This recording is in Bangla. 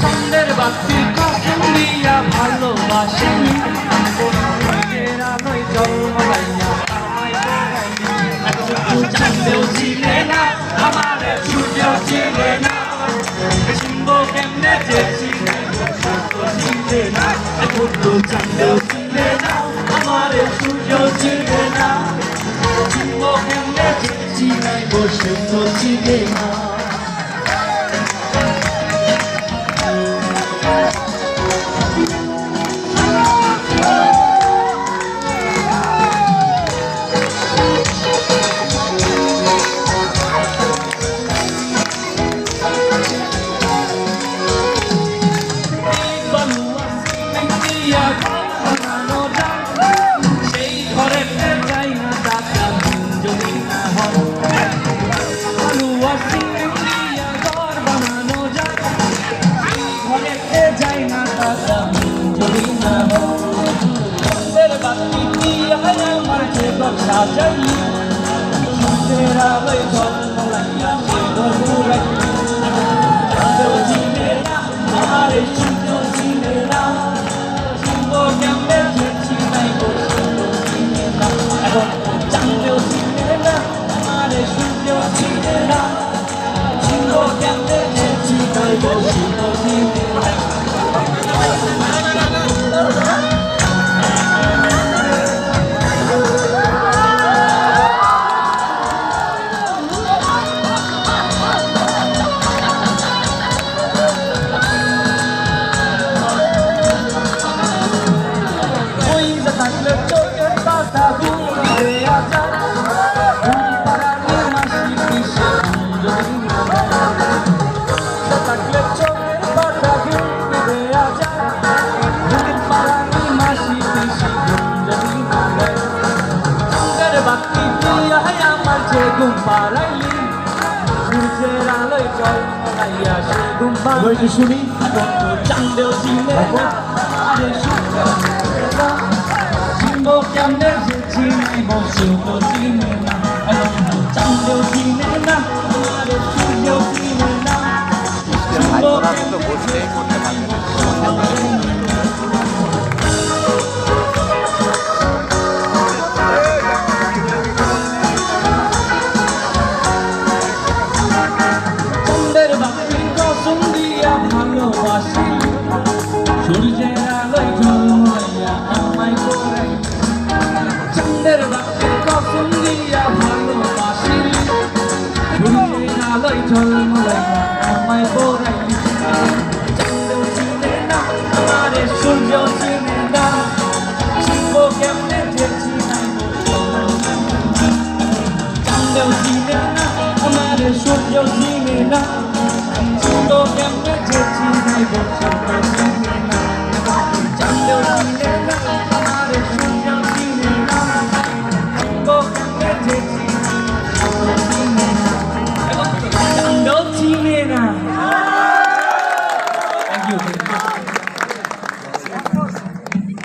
চন্দ্রের বাতি কসম দিয়া ভালোবাসেনি নিজের আলোয় জন্মাইয়া আমায় পড়াইনি একটু চাঁদেও ছিলে না আমার সূর্য ছিলে না চিনব কেমনে যে ছিলে না একটু চাঁদেও ছিলে না আমার সূর্য ছিলে না চিনব কেমনে যে চিনাইব সূর্য ছিলে না সেই ঘরেতে যাই না টাকা যদি না হয় আলুয়া সিমেন্টিয়া ঘর বানানো যায় সেই ঘরেতে যাই না টাকা যদি না হয় চন্দ্রের বাতি দিয়া আমার ঘর সাজাই সূর্যের আলোয় ঝলমলাইয়া সে ঘর ঘুরাই চাঁদেও চিনে না আমার সূর্য চিনে না কেমনে যেছি নাই এখন চাঁদেও চিনে না আমার সূর্য চিনে না চিনব কেমনে যেছি নাই সূর্য চিনে না থাকলে চোখের পাতা ঘুরে আজার পাড়ানি মাসি পিসে থাকলে চোখের পাতা ঘুরে আজার পাড়ানি মাসি পিসে চন্দ্রের বাতি দিয়া আমার যে ঘুম পাড়াইলি সূর্যের আলোয় জল মলাইয়া সে ঘুম পাড়াইলি শুনি চাঁদেও চিনে না আরে সূর্য কেমনে যেছি নাই সূর্য চিনে না চাঁদেও চিনে না আমার সূর্য চিনে না চন্দ্রের বাতি কসম দিয়া ভালোবাসি সূর্যের আলোয় ঝলমলাইয়া আমায় পড়াই চন্দ্রের বাতি কসম দিয়া ভালোবাসি সূর্যের আলোয় ঝলমলাইয়া আমায় পড়াই চাঁদেও চিনে না আমার সূর্য চিনে না চিনব কেমনে যেছি নাই চাঁদেও চিনে না আমার সূর্য চিনে না